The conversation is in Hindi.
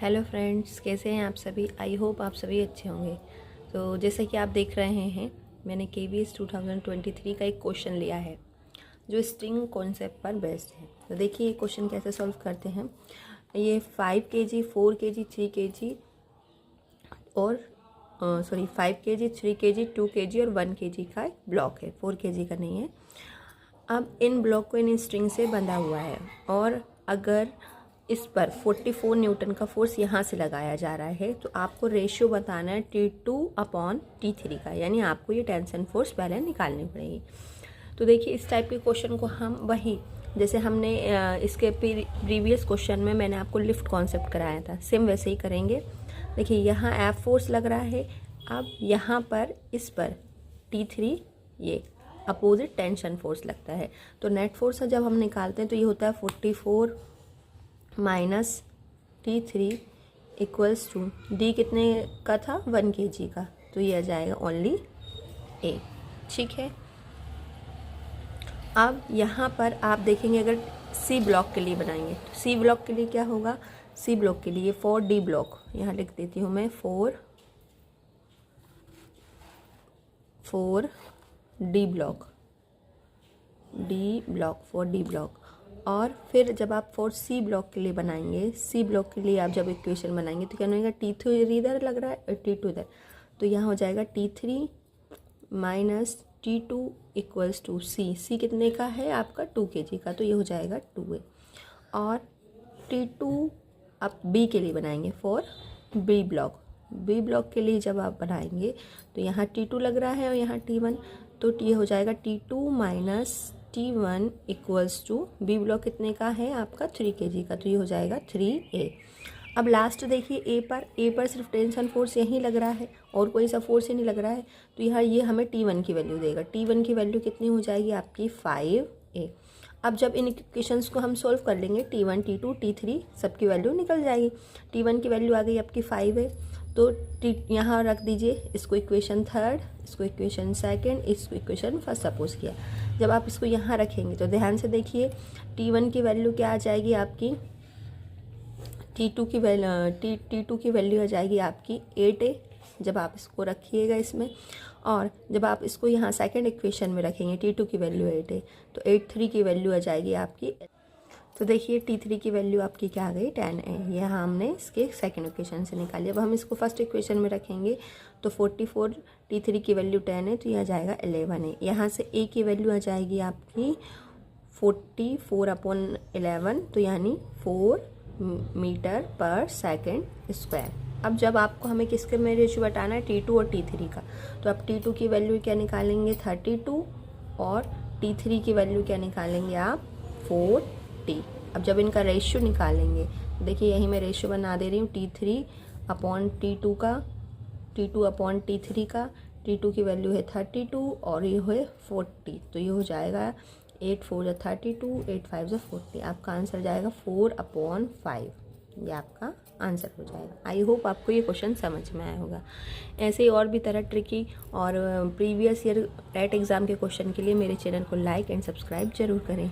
हेलो फ्रेंड्स, कैसे हैं आप सभी। आई होप आप सभी अच्छे होंगे। तो जैसे कि आप देख रहे हैं, मैंने KVS 2023 का एक क्वेश्चन लिया है जो स्ट्रिंग कॉन्सेप्ट पर बेस्ड है। तो देखिए ये क्वेश्चन कैसे सॉल्व करते हैं। ये 5 kg, 4 kg, 3 kg और 5 kg, 3 kg, 2 kg और 1 kg का एक ब्लॉक है, 4 kg का नहीं है। अब इन ब्लॉक को इन स्ट्रिंग से बंधा हुआ है और अगर इस पर 44 न्यूटन का फोर्स यहाँ से लगाया जा रहा है तो आपको रेशियो बताना है T2/T3 का, यानी आपको ये टेंशन फोर्स पहले निकालनी पड़ेगी। तो देखिए इस टाइप के क्वेश्चन को हम वही जैसे हमने इसके प्रीवियस क्वेश्चन में मैंने आपको लिफ्ट कॉन्सेप्ट कराया था, सेम वैसे ही करेंगे। देखिए यहाँ F फोर्स लग रहा है। अब यहाँ पर इस पर T3 ये अपोजिट टेंशन फोर्स लगता है। तो नेट फोर्स जब हम निकालते हैं तो ये होता है 44 minus T3 equals to D कितने का था, 1 kg का, तो ये आ जाएगा ओनली A। ठीक है। अब यहाँ पर आप देखेंगे अगर C ब्लॉक के लिए बनाएंगे तो C ब्लॉक के लिए क्या होगा। C ब्लॉक के लिए 4D ब्लॉक यहाँ लिख देती हूँ मैं, 4D block, for D block. और फिर जब आप 4C ब्लॉक के लिए बनाएंगे, C ब्लॉक के लिए आप जब इक्वेशन बनाएंगे तो क्या होगा, T3 इधर लग रहा है और T2 इधर, तो यहाँ हो जाएगा T3 minus T2 equals to C कितने का है आपका 2 kg का, तो ये हो जाएगा 2A। और T2 आप B के लिए बनाएंगे, फॉर B ब्लॉक के लिए जब आप बनाएंगे तो यहाँ T2 लग रहा है और यहाँ T1, तो ये हो जाएगा T2 minus T1 equals to B block कितने का है आपका 3 kg का, तो ये हो जाएगा 3A। अब लास्ट देखिए A पर सिर्फ टेंशन फोर्स यहीं लग रहा है और कोई सा फोर्स ही नहीं लग रहा है, तो यहाँ ये हमें T1 की वैल्यू देगा। T1 की वैल्यू कितनी हो जाएगी आपकी 5A। अब जब इन इक्वेशंस को हम सॉल्व कर लेंगे T1, T2, T3 सबकी वैल्यू निकल जाएगी। T1 की वैल्यू आ गई आपकी 5A, तो यहाँ रख दीजिए इसको इक्वेशन थर्ड, इसको इक्वेशन सेकंड, इसको इक्वेशन फर्स्ट सपोज किया। जब आप इसको यहाँ रखेंगे तो ध्यान से देखिए T1 की वैल्यू क्या आ जाएगी आपकी, T2 की वैल्यू आ जाएगी आपकी 8A जब आप इसको रखिएगा इसमें। और जब आप इसको यहाँ सेकंड इक्वेशन में रखेंगे T2 की वैल्यू 8A, तो 8/3 की वैल्यू आ जाएगी आपकी। तो देखिए T3 की वैल्यू आपकी क्या आ गई 10A, यह हमने इसके सेकंड इक्वेशन से निकाली। अब हम इसको फर्स्ट इक्वेशन में रखेंगे तो 44 T3 की वैल्यू 10 है, तो यह आ जाएगा 11A। यहाँ से A की वैल्यू आ जाएगी आपकी 44/11, तो यानी 4 मीटर पर सेकेंड स्क्वायर। अब जब आपको हमें किसके में रेशियो बताना है, T2 और T3 का, तो आप T2 की वैल्यू क्या निकालेंगे 32 और T3 की वैल्यू क्या निकालेंगे आप 40। अब जब इनका रेशियो निकालेंगे, देखिए यही मैं रेशियो बना दे रही हूँ T3/T2 का, T2/T3 का। T2 की वैल्यू है 32 और ये है 40, तो ये हो जाएगा 8 4 जा 32, 8 5 जा 40। आपका आंसर जाएगा 4/5, ये आपका आंसर हो जाएगा। आई होप आपको ये क्वेश्चन समझ में आया होगा। ऐसे ही और भी तरह ट्रिकी और प्रीवियस ईयर टेट एग्ज़ाम के क्वेश्चन के लिए मेरे चैनल को लाइक एंड सब्सक्राइब जरूर करें।